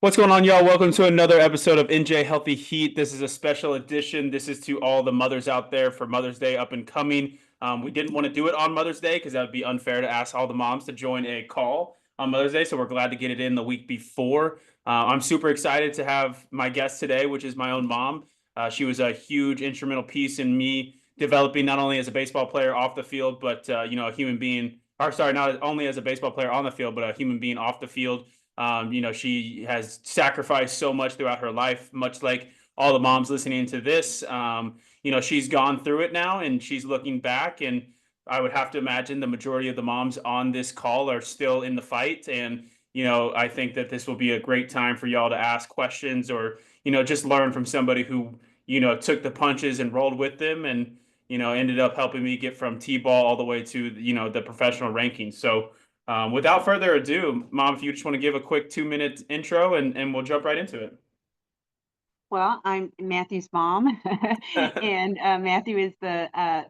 What's going on, y'all? Welcome to another episode of NJ Healthy Heat. This is a special edition. This is to all the mothers out there for Mother's Day up and coming. We didn't want to do it on Mother's Day because that would be unfair to ask all the moms to join a call on Mother's Day. So we're glad to get it in the week before. I'm super excited to have my guest today, which is my own mom. She was a huge instrumental piece in me developing not only as a baseball player off the field, but a human being. Or sorry, not only as a baseball player on the field, but a human being off the field. She has sacrificed so much throughout her life, much like all the moms listening to this. She's gone through it now and she's looking back. And I would have to imagine the majority of the moms on this call are still in the fight. And, I think that this will be a great time for y'all to ask questions or, just learn from somebody who, took the punches and rolled with them and, ended up helping me get from T-ball all the way to, the professional rankings. So, without further ado, Mom, if you just want to give a quick 2 minute intro and we'll jump right into it. Well, I'm Matthew's mom, and Matthew is the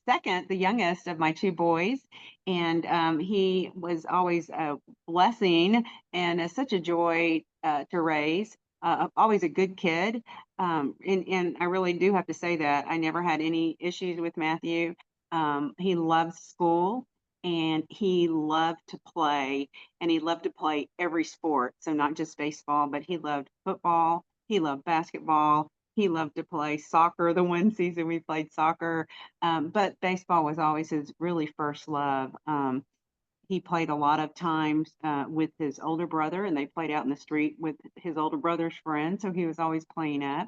second, the youngest of my two boys, and he was always a blessing and such a joy to raise. Always a good kid, and I really do have to say that I never had any issues with Matthew. He loved school. And he loved to play, and he loved to play every sport. So, not just baseball, but he loved football, he loved basketball. He loved to play soccer. The one season we played soccer, but baseball was always his really first love. He played a lot of times with his older brother, and they played out in the street with his older brother's friends. So he was always playing up,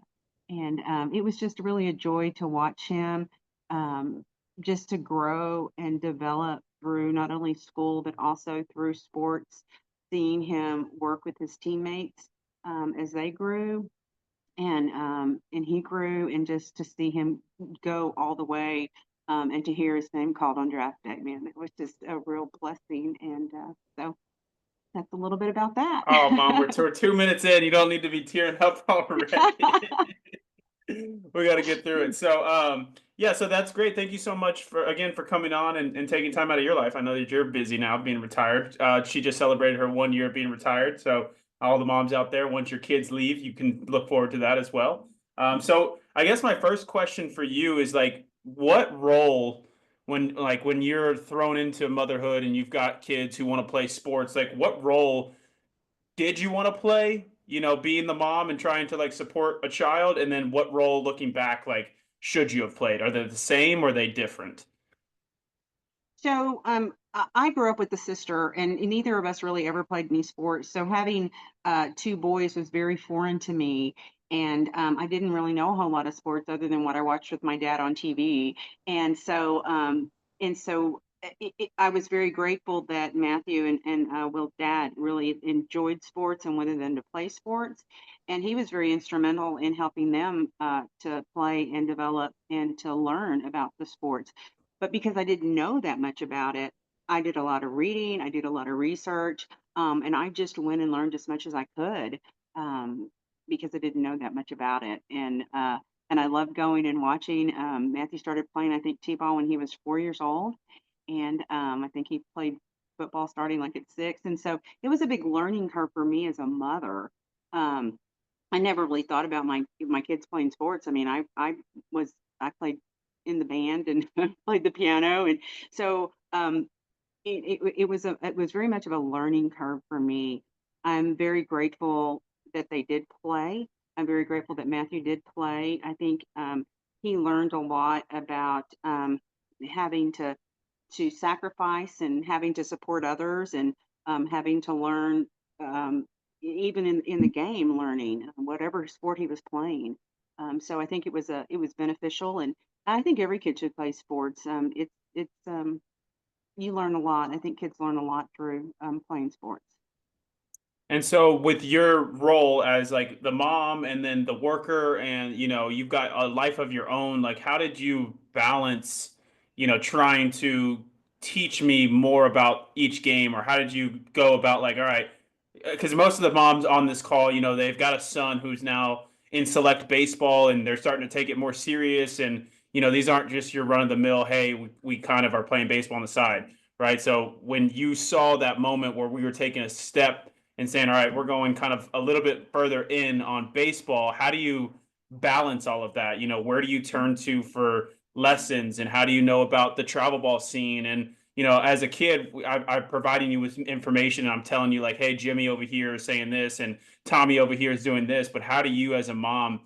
and it was just really a joy to watch him just to grow and develop through not only school but also through sports. Seeing him work with his teammates as they grew and he grew, and just to see him go all the way and to hear his name called on draft day, man, it was just a real blessing. And so that's a little bit about that. Oh, Mom, we're 2 minutes in. You don't need to be tearing up already. We got to get through it. So, yeah, so that's great. Thank you so much for coming on and taking time out of your life. I know that you're busy now being retired. She just celebrated her 1 year being retired. So, all the moms out there, once your kids leave, you can look forward to that as well. So I guess my first question for you is like, what role when you're thrown into motherhood and you've got kids who want to play sports, like what role did you want to play, being the mom and trying to like support a child? And then what role looking back, like, should you have played? Are they the same or are they different? So I grew up with a sister, and neither of us really ever played any sports. So having two boys was very foreign to me. And I didn't really know a whole lot of sports other than what I watched with my dad on TV. And so, I was very grateful that Matthew and Will's dad really enjoyed sports and wanted them to play sports. And he was very instrumental in helping them to play and develop and to learn about the sports. But because I didn't know that much about it, I did a lot of reading, I did a lot of research, and I just went and learned as much as I could because I didn't know that much about it. And I loved going and watching. Matthew started playing, I think, t-ball when he was 4 years old, and I think he played football starting like at six. And so it was a big learning curve for me as a mother. Um, I never really thought about my kids playing sports. I mean, I played in the band and played the piano, and so it was very much of a learning curve for me. I'm very grateful that they did play. I'm very grateful that Matthew did play. I think he learned a lot about having to sacrifice and having to support others and having to learn even in the game learning whatever sport he was playing. So I think it was beneficial, and I think every kid should play sports. It's you learn a lot. I think kids learn a lot through playing sports. And so with your role as like the mom and then the worker and you've got a life of your own, like how did you balance, trying to teach me more about each game, or how did you go about like, all right, because most of the moms on this call, they've got a son who's now in select baseball and they're starting to take it more serious. And, these aren't just your run of the mill, hey, we kind of are playing baseball on the side, right? So when you saw that moment where we were taking a step and saying, all right, we're going kind of a little bit further in on baseball. How do you balance all of that? Where do you turn to for lessons, and how do you know about the travel ball scene? And as a kid, I'm providing you with information, and I'm telling you like, hey, Jimmy over here is saying this, and Tommy over here is doing this. But how do you, as a mom,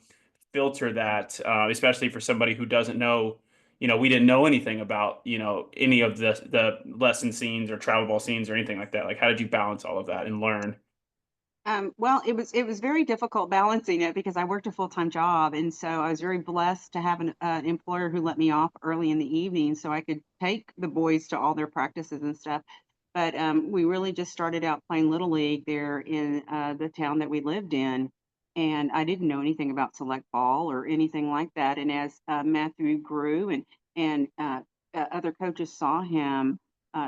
filter that, especially for somebody who doesn't know? We didn't know anything about any of the lesson scenes or travel ball scenes or anything like that. Like, how did you balance all of that and learn? Well, it was very difficult balancing it because I worked a full-time job, and so I was very blessed to have an employer who let me off early in the evening so I could take the boys to all their practices and stuff. But we really just started out playing Little League there in the town that we lived in, and I didn't know anything about select ball or anything like that. And as Matthew grew and other coaches saw him,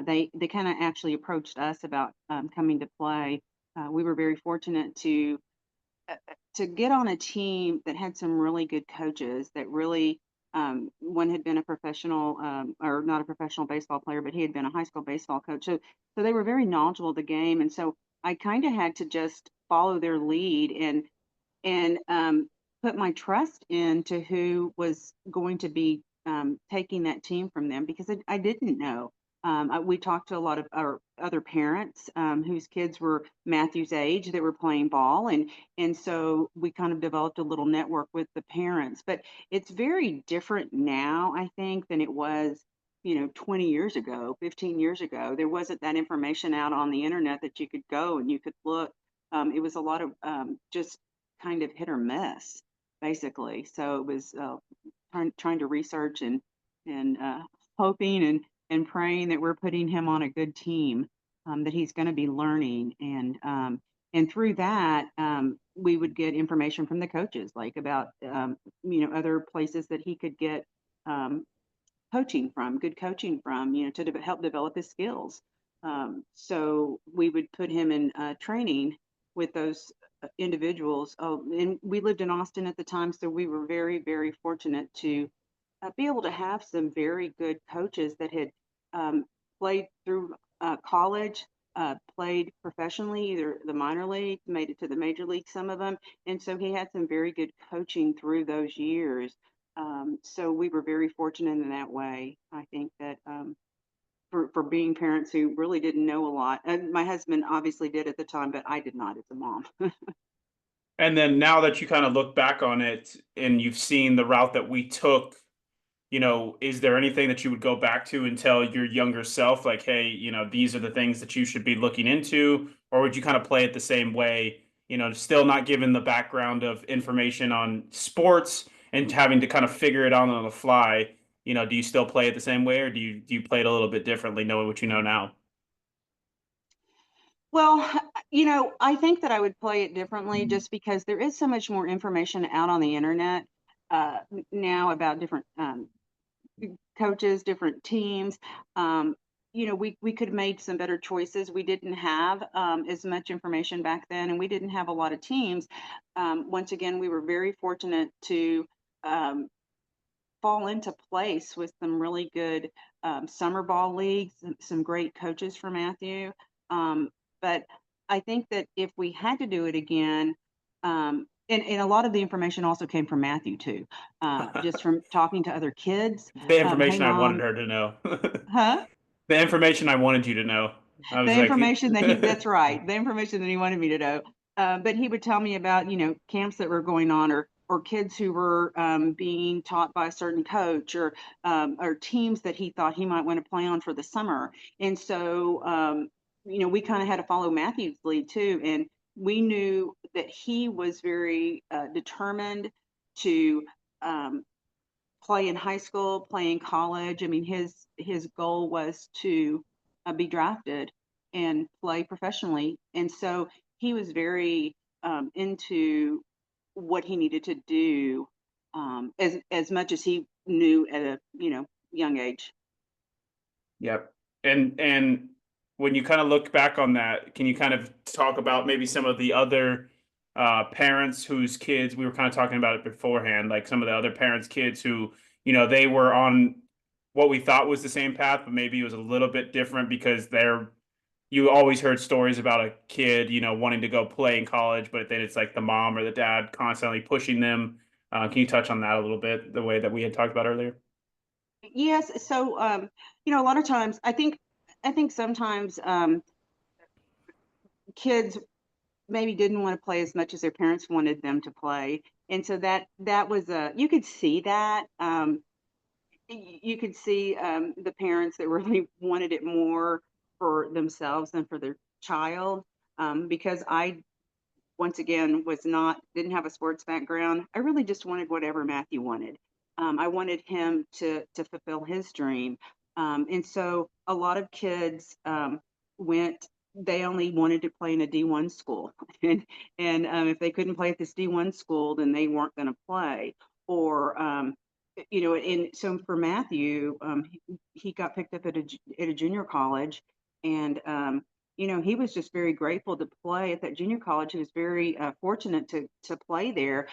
they kind of actually approached us about coming to play. We were very fortunate to get on a team that had some really good coaches that really one had been a professional or not a professional baseball player, but he had been a high school baseball coach. So they were very knowledgeable of the game. And so I kind of had to just follow their lead and put my trust into who was going to be taking that team from them because I didn't know. We talked to a lot of our other parents whose kids were Matthew's age that were playing ball, and so we kind of developed a little network with the parents. But it's very different now, I think, than it was, 20 years ago, 15 years ago. There wasn't that information out on the internet that you could go and you could look. It was a lot of just kind of hit or miss, basically. So it was trying to research and hoping and praying that we're putting him on a good team, that he's going to be learning, and through that we would get information from the coaches, like about other places that he could get um, good coaching from, to help develop his skills. So we would put him in training with those individuals. Oh, and we lived in Austin at the time, so we were very, very fortunate to be able to have some very good coaches that had played through college, played professionally, either the minor league, made it to the major league, some of them. And so he had some very good coaching through those years. So we were very fortunate in that way. I think that for being parents who really didn't know a lot. And my husband obviously did at the time, but I did not as a mom. And then now that you kind of look back on it and you've seen the route that we took, is there anything that you would go back to and tell your younger self, like, hey, these are the things that you should be looking into? Or would you kind of play it the same way, still not given the background of information on sports and having to kind of figure it out on the fly? Do you still play it the same way, or do you play it a little bit differently, knowing what you know now? Well, I think that I would play it differently just because there is so much more information out on the internet now about different coaches, different teams. We could have made some better choices. We didn't have as much information back then, and we didn't have a lot of teams. Once again, we were very fortunate to um, fall into place with some really good summer ball leagues, and some great coaches for Matthew. But I think that if we had to do it again, and a lot of the information also came from Matthew too, just from talking to other kids. The Hey, information I wanted mom, her to know. huh? The information I wanted you to know. I The was like, information that that's right, the information that he wanted me to know. But he would tell me about, camps that were going on, or kids who were being taught by a certain coach, or teams that he thought he might want to play on for the summer. And so, we kind of had to follow Matthew's lead too. And we knew that he was very determined to um, play in high school, play in college. I mean, his goal was to be drafted and play professionally, and so he was very into what he needed to do, as much as he knew at a young age. yep. And when you kind of look back on that, can you kind of talk about maybe some of the other parents whose kids, we were kind of talking about it beforehand, like some of the other parents' kids who, they were on what we thought was the same path, but maybe it was a little bit different because they're, you always heard stories about a kid, wanting to go play in college, but then it's like the mom or the dad constantly pushing them. Can you touch on that a little bit, the way that we had talked about earlier? Yes, so a lot of times I think sometimes kids maybe didn't want to play as much as their parents wanted them to play. And so that was a you could see that you could see the parents that really wanted it more for themselves than for their child. Because I once again was not didn't have a sports background. I really just wanted whatever Matthew wanted. I wanted him to fulfill his dream. And so a lot of kids went. They only wanted to play in a D1 school, and if they couldn't play at this D1 school, then they weren't going to play. Or and so for Matthew, he got picked up at a junior college, and he was just very grateful to play at that junior college. He was very fortunate to play there.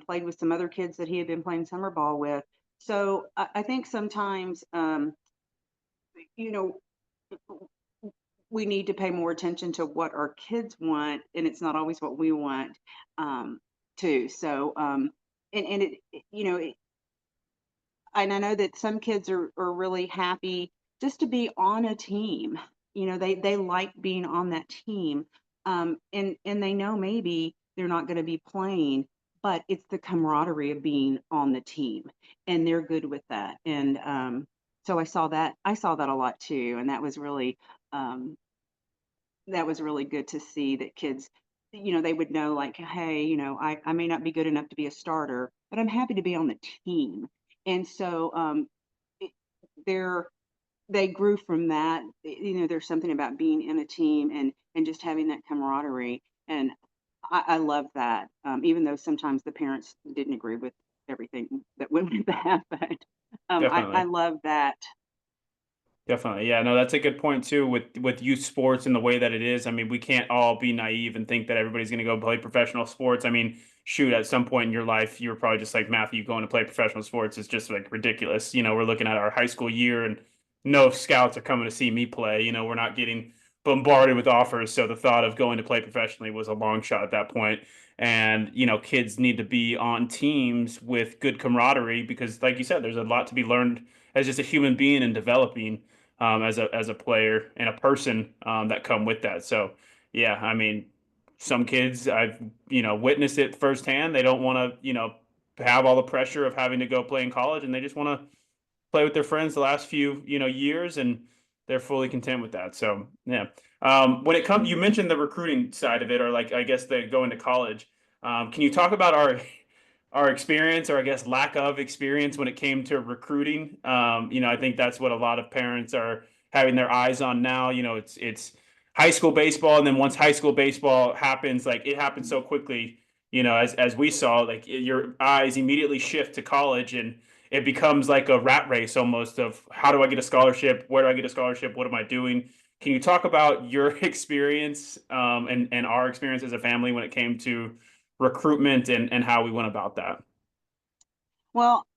Played with some other kids that he had been playing summer ball with. So I think sometimes, you know, we need to pay more attention to what our kids want, and it's not always what we want, too. So, and and I know that some kids are really happy just to be on a team. They like being on that team. And they know maybe they're not going to be playing, but it's the camaraderie of being on the team, and they're good with that. And so I saw that a lot too, and um, that was really good to see that kids, they would know like, hey, I may not be good enough to be a starter, but I'm happy to be on the team. And so it, they're they grew from that. There's something about being in a team and just having that camaraderie. And I love that. Even though sometimes the parents didn't agree with everything that went with that, but I Definitely. love that. Definitely. Yeah, no, that's a good point too with youth sports and the way that it is. I mean, we can't all be naive and think that everybody's going to go play professional sports. I mean, shoot, at some point in your life, you were probably just like Matthew going to play professional sports is just like ridiculous. We're looking at our high school year and no scouts are coming to see me play. We're not getting bombarded with offers. So the thought of going to play professionally was a long shot at that point. And, kids need to be on teams with good camaraderie because, like you said, there's a lot to be learned as just a human being and developing as a player and a person that come with that. So yeah, I mean, some kids I've witnessed it firsthand. They don't want to have all the pressure of having to go play in college, and they just want to play with their friends the last few years, and they're fully content with that. So yeah, when it comes, you mentioned the recruiting side of it, or like I guess the going to college. Can you talk about our experience, or I guess lack of experience, when it came to recruiting? I think that's what a lot of parents are having their eyes on now. It's high school baseball, and then once high school baseball happens, like it happens so quickly. As we saw, like your eyes immediately shift to college, and it becomes like a rat race almost of how do I get a scholarship? Where do I get a scholarship? What am I doing? Can you talk about your experience and our experience as a family when it came to recruitment and how we went about that? Well,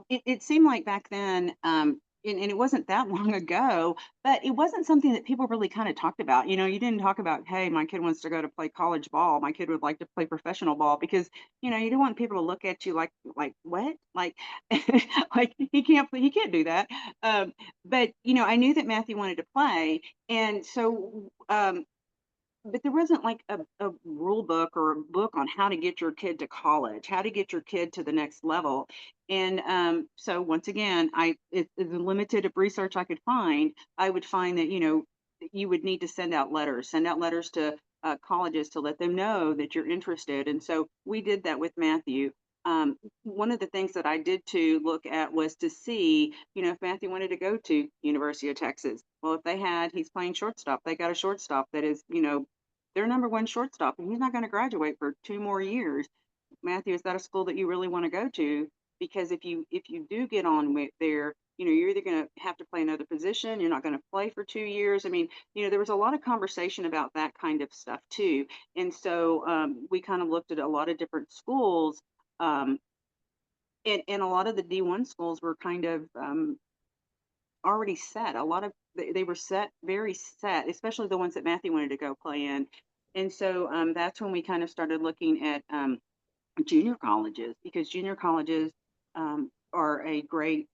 it seemed like back then, and it wasn't that long ago, but it wasn't something that people really kind of talked about. You didn't talk about, hey, my kid wants to go to play college ball. My kid would like to play professional ball because, you don't want people to look at you like what? Like, like he can't do that. But, I knew that Matthew wanted to play. And so, but there wasn't like a rule book or a book on how to get your kid to college, how to get your kid to the next level. And so once again, the limited of research I could find, I would find that, you would need to send out letters to colleges to let them know that you're interested. And so we did that with Matthew. One of the things that I did to look at was to see, if Matthew wanted to go to University of Texas. Well, if he's playing shortstop, they got a shortstop that is, their number one shortstop, and he's not going to graduate for 2 more years. Matthew, is that a school that you really want to go to? Because if you do get on with there, you're either going to have to play another position. You're not going to play for 2 years. I mean, there was a lot of conversation about that kind of stuff too. And so we kind of looked at a lot of different schools, um, and a lot of the D1 schools were kind of already set. A lot of they were set, very set, especially the ones that Matthew wanted to go play in. And so that's when we kind of started looking at junior colleges, because junior colleges are a great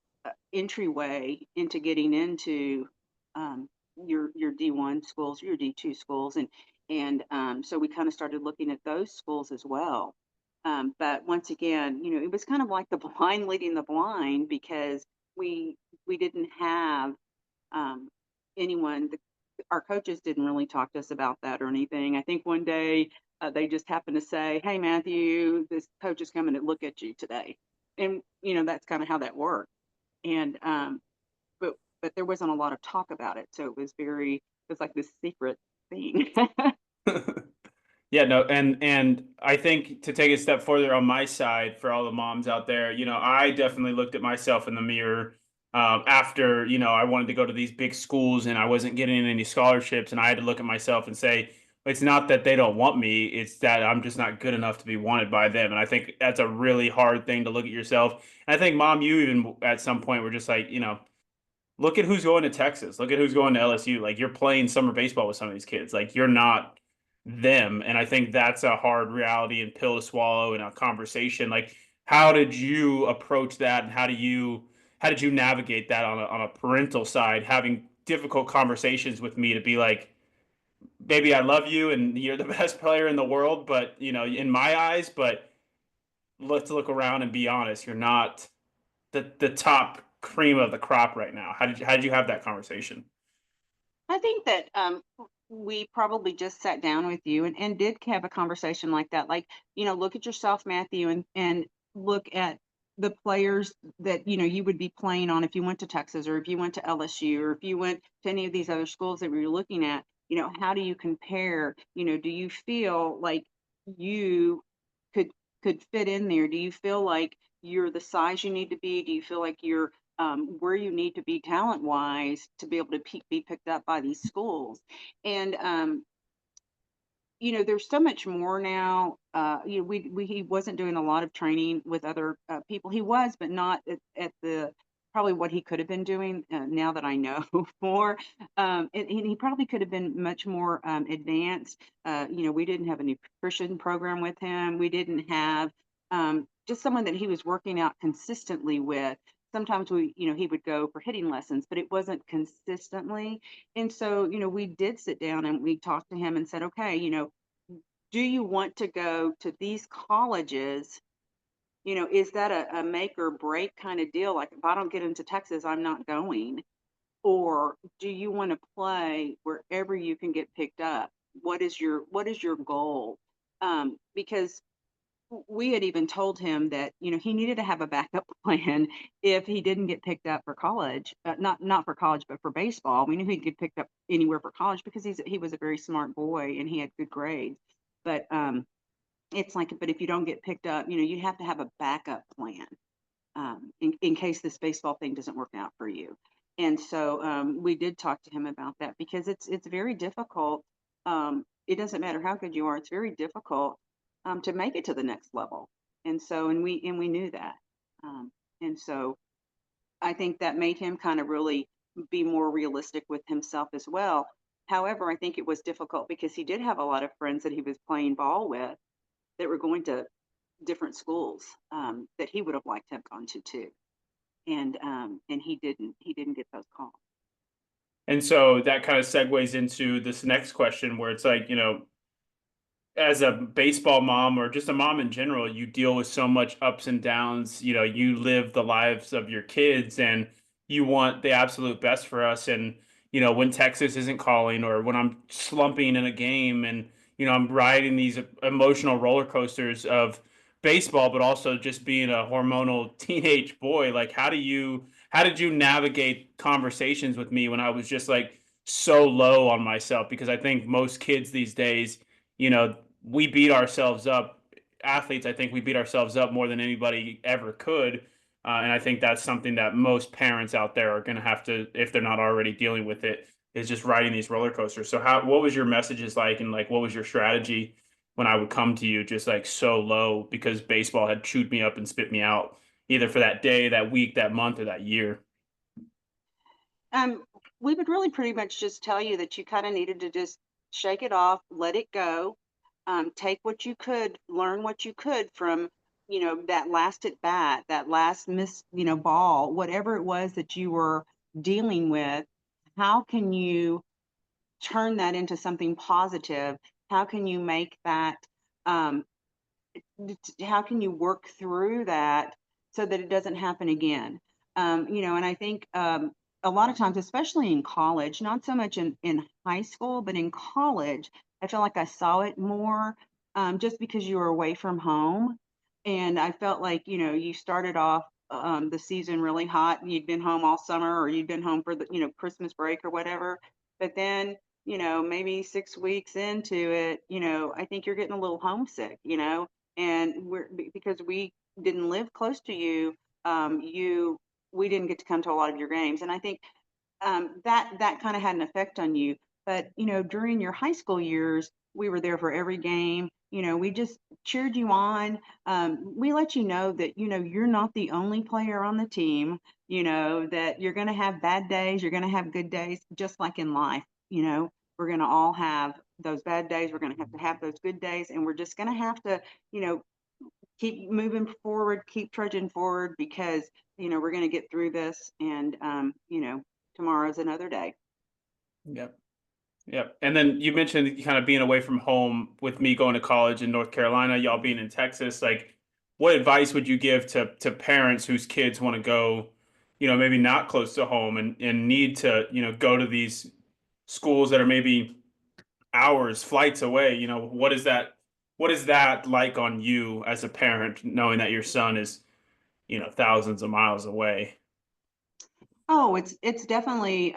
entryway into getting into your D1 schools, your D2 schools, and so we kind of started looking at those schools as well. But once again, it was kind of like the blind leading the blind, because we we didn't have anyone. Our coaches didn't really talk to us about that or anything. I think one day they just happened to say, "Hey, Matthew, this coach is coming to look at you today," and that's kind of how that worked. And but there wasn't a lot of talk about it, so it was like this secret thing. Yeah, no, and I think to take a step further on my side for all the moms out there, I definitely looked at myself in the mirror after, I wanted to go to these big schools and I wasn't getting any scholarships, and I had to look at myself and say, it's not that they don't want me, it's that I'm just not good enough to be wanted by them. And I think that's a really hard thing to look at yourself. And I think, Mom, you even at some point were just like, look at who's going to Texas. Look at who's going to LSU. Like, you're playing summer baseball with some of these kids. Like, you're not them. And I think that's a hard reality and pill to swallow in a conversation. Like, how did you approach that, and how did you navigate that on a parental side, having difficult conversations with me to be like, baby, I love you and you're the best player in the world, but in my eyes, but let's look around and be honest, you're not the top cream of the crop right now. How did you have that conversation? I think that we probably just sat down with you and did have a conversation like that. Like, look at yourself, Matthew, and look at the players that you would be playing on if you went to Texas, or if you went to LSU, or if you went to any of these other schools that we were looking at. How do you compare? Do you feel like you could fit in there? Do you feel like you're the size you need to be? Do you feel like you're where you need to be talent wise to be able to be picked up by these schools? And there's so much more now. He wasn't doing a lot of training with other people. He was, but not at the probably what he could have been doing, now that I know more. And he probably could have been much more advanced. We didn't have a nutrition program with him. We didn't have just someone that he was working out consistently with. Sometimes he would go for hitting lessons, but it wasn't consistently. And so, we did sit down and we talked to him and said, okay, do you want to go to these colleges? Is that a make or break kind of deal? Like, if I don't get into Texas, I'm not going. Or do you want to play wherever you can get picked up? What is your goal? Because we had even told him that he needed to have a backup plan if he didn't get picked up for college, not for college, but for baseball. We knew he'd get picked up anywhere for college because he was a very smart boy and he had good grades. But it's like, but if you don't get picked up, you have to have a backup plan in case this baseball thing doesn't work out for you. And so we did talk to him about that, because it's very difficult. It doesn't matter how good you are; it's very difficult to make it to the next level. And so, and we knew that. And so, I think that made him kind of really be more realistic with himself as well. However, I think it was difficult because he did have a lot of friends that he was playing ball with that were going to different schools, that he would have liked to have gone to too. And he didn't get those calls. And so that kind of segues into this next question where it's like, as a baseball mom or just a mom in general, you deal with so much ups and downs. You live the lives of your kids and you want the absolute best for us. And, when Texas isn't calling or when I'm slumping in a game and, I'm riding these emotional roller coasters of baseball, but also just being a hormonal teenage boy, like, how did you navigate conversations with me when I was just like so low on myself? Because I think most kids these days, you know, we beat ourselves up. Athletes, I think we beat ourselves up more than anybody ever could. And I think that's something that most parents out there are going to have to, if they're not already dealing with it, is just riding these roller coasters. So, what was your messages like, and like, what was your strategy when I would come to you just like so low because baseball had chewed me up and spit me out, either for that day, that week, that month, or that year? Um, we would really pretty much just tell you that you kind of needed to just shake it off, let it go, take what you could, learn what you could from, that last at bat, that last miss, ball, whatever it was that you were dealing with. How can you turn that into something positive? How can you make that, um, how can you work through that so that it doesn't happen again? And I think a lot of times, especially in college, not so much in high school, but in college, I feel like I saw it more just because you were away from home. And I felt like, you started off the season really hot and you'd been home all summer or you'd been home for the, Christmas break or whatever. But then, maybe 6 weeks into it, I think you're getting a little homesick, and because we didn't live close to you, we didn't get to come to a lot of your games, and I think that kind of had an effect on you. But during your high school years, we were there for every game. We just cheered you on. We let you know that you're not the only player on the team. That you're going to have bad days, you're going to have good days, just like in life. We're going to all have those bad days. We're going to have those good days, and we're just going to have to, you know, keep moving forward, keep trudging forward because, we're going to get through this and, tomorrow's another day. Yep. Yep. And then you mentioned kind of being away from home with me going to college in North Carolina, y'all being in Texas. Like, what advice would you give to parents whose kids want to go, maybe not close to home and need to, go to these schools that are maybe hours, flights away? What is that like on you as a parent, knowing that your son is, thousands of miles away? Oh, it's definitely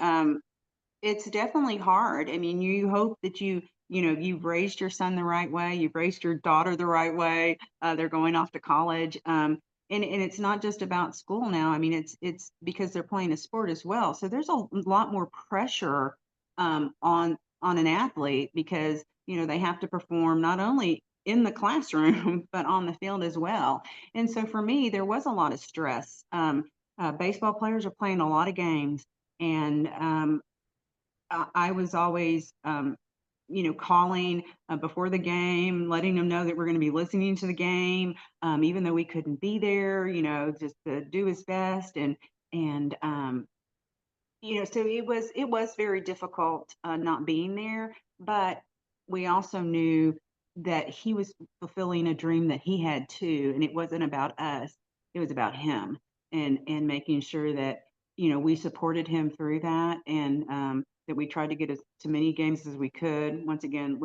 hard. I mean, you hope that you've raised your son the right way, you've raised your daughter the right way. They're going off to college, and it's not just about school now. I mean, it's because they're playing a sport as well. So there's a lot more pressure on an athlete because they have to perform not only in the classroom but on the field as well. And so for me, there was a lot of stress. Baseball players are playing a lot of games, and I was always, calling before the game, letting them know that we're going to be listening to the game, even though we couldn't be there. Just to do his best, and so it was very difficult not being there. But we also knew that he was fulfilling a dream that he had too, and it wasn't about us; it was about him, and making sure that we supported him through that, and that we tried to get as to many games as we could. Once again,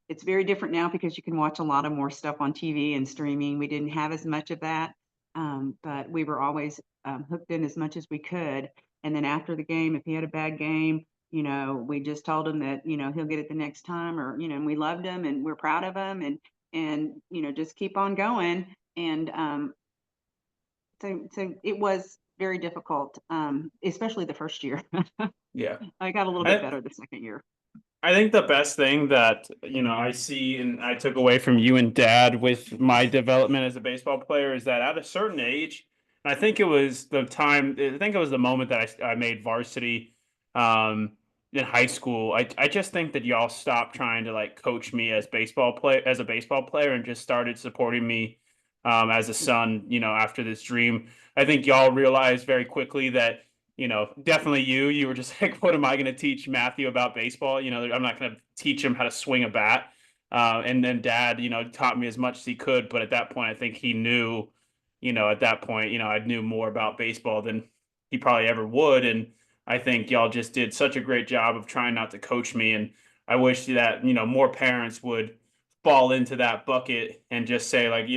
it's very different now because you can watch a lot of more stuff on TV and streaming. We didn't have as much of that, but we were always hooked in as much as we could. And then after the game, if he had a bad game, we just told him that, he'll get it the next time, or, and we loved him and we're proud of him, and, just keep on going. And so it was very difficult, especially the first year. Yeah. I got a little bit I, better the second year. I think the best thing that, I see and I took away from you and dad with my development as a baseball player is that at a certain age, I think it was the moment that I made varsity um, in high school. I just think that y'all stopped trying to like coach me as a baseball player and just started supporting me as a son, after this dream. I think y'all realized very quickly that definitely you were just like, what am I going to teach Matthew about baseball? I'm not going to teach him how to swing a bat. And then dad, taught me as much as he could. But at that point, I think he knew, at that point, I knew more about baseball than he probably ever would. And I think y'all just did such a great job of trying not to coach me. And I wish that, more parents would fall into that bucket and just say, like,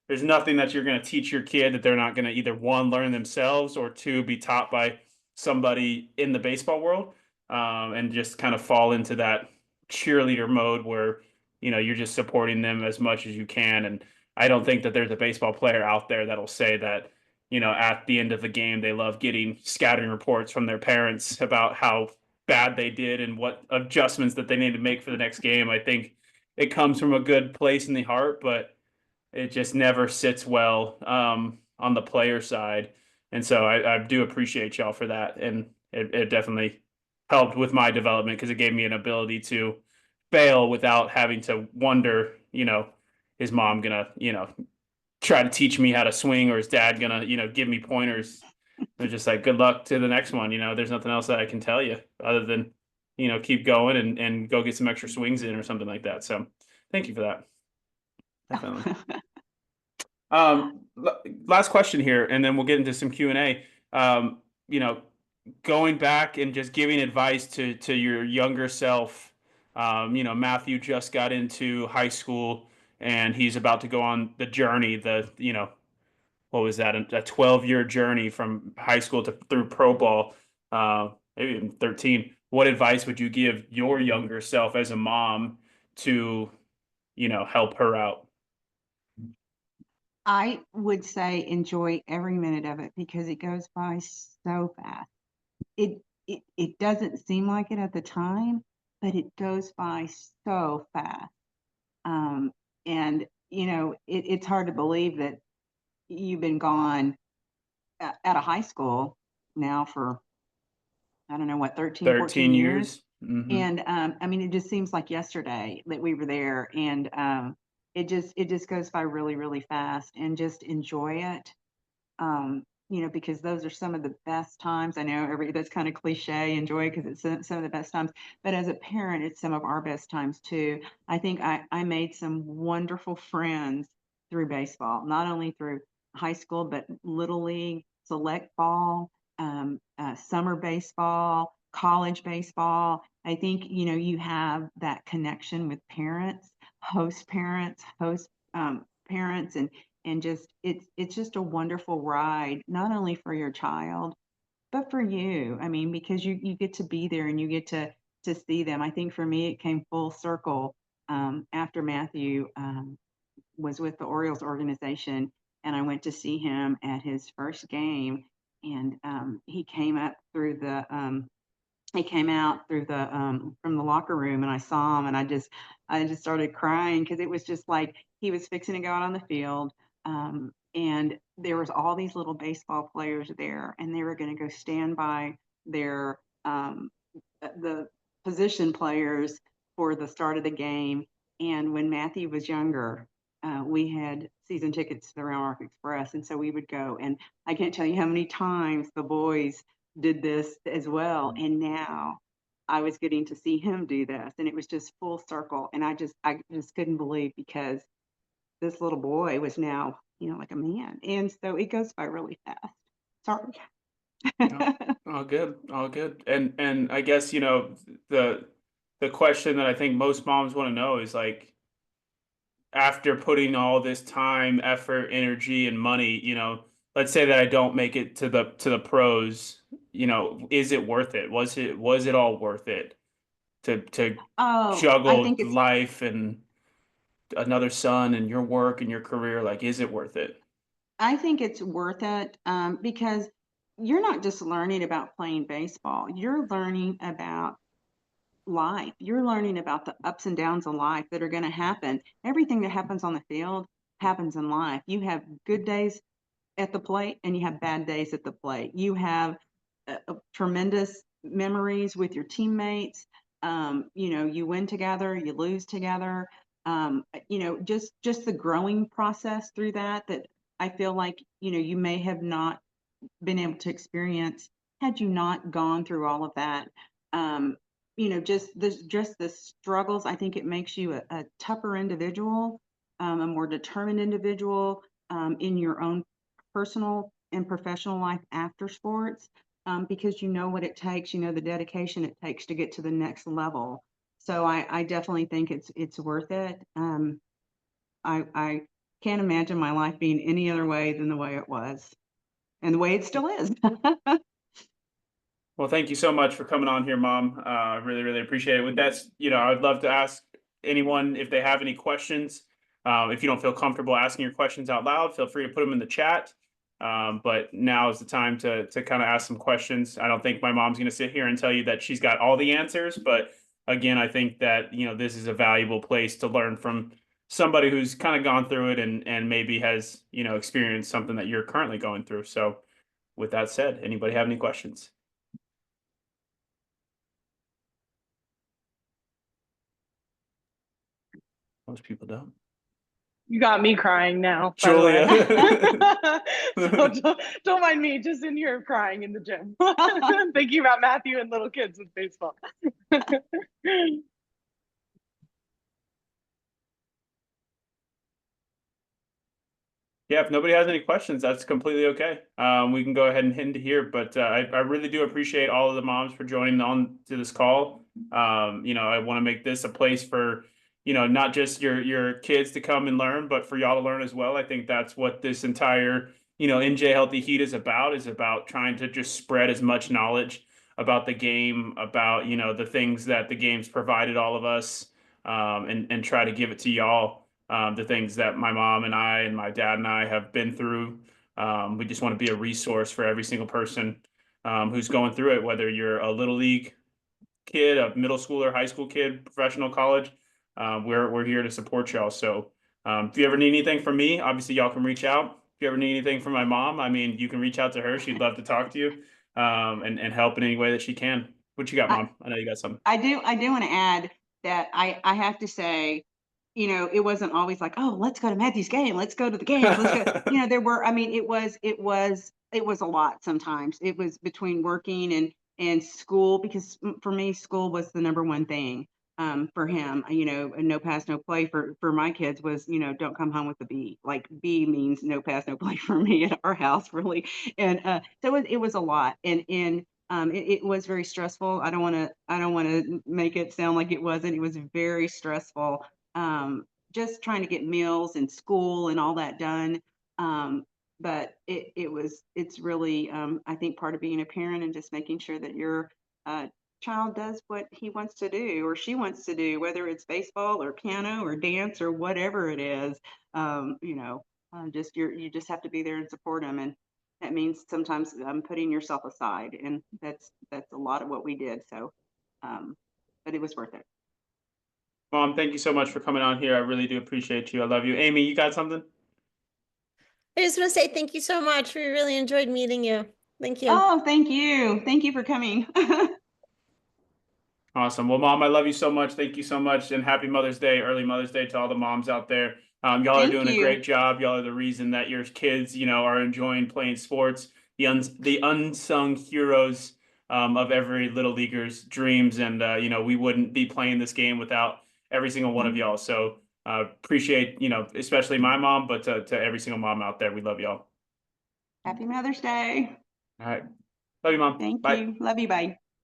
there's nothing that you're going to teach your kid that they're not going to either one learn themselves or two be taught by somebody in the baseball world, and just kind of fall into that cheerleader mode where you're just supporting them as much as you can. And I don't think that there's a baseball player out there that'll say that at the end of the game they love getting scouting reports from their parents about how bad they did and what adjustments that they need to make for the next game. I think it comes from a good place in the heart, but it just never sits well on the player side. And so I do appreciate y'all for that. And it definitely helped with my development because it gave me an ability to fail without having to wonder, is mom gonna, try to teach me how to swing, or is dad gonna, give me pointers? They're just like, good luck to the next one. There's nothing else that I can tell you other than, keep going and go get some extra swings in or something like that. So thank you for that. Definitely. Last question here, and then we'll get into some Q&A. You know, going back and just giving advice to your younger self. Matthew just got into high school and he's about to go on the journey, what was that? A 12-year journey from high school to through pro ball, maybe even 13. What advice would you give your younger self as a mom to, help her out? I would say enjoy every minute of it because it goes by so fast. It doesn't seem like it at the time, but it goes by so fast. Um, and it's hard to believe that you've been gone out of high school now for I don't know what 13, 14 13 years. years. Hmm. And I mean, it just seems like yesterday that we were there, and it just goes by really, really fast. And just enjoy it, because those are some of the best times. I know that's kind of cliche, enjoy because it's some of the best times. But as a parent, it's some of our best times too. I think I made some wonderful friends through baseball, not only through high school, but little league, select ball, summer baseball, college baseball. I think you have that connection with parents, host parents, and just it's just a wonderful ride, not only for your child, but for you. I mean, because you get to be there and you get to see them. I think for me, it came full circle after Matthew was with the Orioles organization, and I went to see him at his first game, and he came out through the from the locker room, and I saw him, and I just started crying because it was just like he was fixing to go out on the field, and there was all these little baseball players there, and they were going to go stand by their the position players for the start of the game. And when Matthew was younger, we had season tickets to the Roundmark Express, and so we would go. And I can't tell you how many times the boys did this as well. And now I was getting to see him do this, and it was just full circle. And I just couldn't believe because this little boy was now, like a man. And so it goes by really fast. Sorry. No, all good, all good. And I guess, the the question that I think most moms want to know is like, after putting all this time, effort, energy, and money, let's say that I don't make it to the pros, is it worth it? Was it all worth it to Oh, I juggle think it's life and another son and your work and your career? Like, is it worth it? I think it's worth it because you're not just learning about playing baseball. You're learning about life. You're learning about the ups and downs of life that are going to happen. Everything that happens on the field happens in life. You have good days at the plate and you have bad days at the plate. You have tremendous memories with your teammates. You win together, you lose together. Just the growing process through that I feel like you may have not been able to experience had you not gone through all of that. Just the struggles. I think it makes you a tougher individual, a more determined individual in your own personal and professional life after sports, because you know what it takes, the dedication it takes to get to the next level. So I definitely think it's worth it. I can't imagine my life being any other way than the way it was and the way it still is. Well, thank you so much for coming on here, Mom. I really, really appreciate it. With that, I would love to ask anyone if they have any questions. If you don't feel comfortable asking your questions out loud, feel free to put them in the chat. But now is the time to kind of ask some questions. I don't think my mom's going to sit here and tell you that she's got all the answers, but again, I think that this is a valuable place to learn from somebody who's kind of gone through it and maybe has experienced something that you're currently going through. So, with that said, anybody have any questions? Most people don't. You got me crying now, by the Julia. way. So don't mind me, just in here crying in the gym, thinking about Matthew and little kids with baseball. Yeah, if nobody has any questions, that's completely okay. We can go ahead and end here, but I really do appreciate all of the moms for joining on to this call. I want to make this a place for, not just your kids to come and learn, but for y'all to learn as well. I think that's what this entire, NJ Healthy Heat is about trying to just spread as much knowledge about the game, about, the things that the game's provided all of us, and try to give it to y'all. The things that my mom and I and my dad and I have been through. We just want to be a resource for every single person who's going through it, whether you're a little league kid, a middle schooler, high school kid, professional, college. We're here to support y'all. So if you ever need anything from me, obviously y'all can reach out. If you ever need anything from my mom, I mean, you can reach out to her. She'd love to talk to you and help in any way that she can. What you got, Mom? I know you got something. I do want to add that I have to say, it wasn't always like, oh, let's go to Matthew's game, let's go to the games, let's go. There were, I mean, it was a lot sometimes. It was between working and school, because for me, school was the number one thing. For him, and no pass, no play for my kids was, don't come home with a B. Like B means no pass, no play for me at our house, really. And so it was a lot, and it was very stressful. I don't want to make it sound like it wasn't. It was very stressful. Just trying to get meals and school and all that done. But it's really, I think, part of being a parent, and just making sure that your child does what he wants to do or she wants to do, whether it's baseball or piano or dance or whatever it is. You just have to be there and support them, and that means sometimes putting yourself aside, and that's a lot of what we did. So, but it was worth it. Mom, thank you so much for coming on here. I really do appreciate you. I love you. Amy, you got something? I just want to say thank you so much. We really enjoyed meeting you. Thank you. Oh, thank you. Thank you for coming. Awesome. Well, Mom, I love you so much. Thank you so much. And happy Mother's Day, early Mother's Day to all the moms out there. Y'all are Thank doing a you. great job. Y'all are the reason that your kids, are enjoying playing sports, the unsung heroes of every little leaguer's dreams. And, we wouldn't be playing this game without every single one of y'all. So appreciate, especially my mom, but to every single mom out there, we love y'all. Happy Mother's Day. All right. Love you, Mom. Thank Bye. you. Love you. Bye.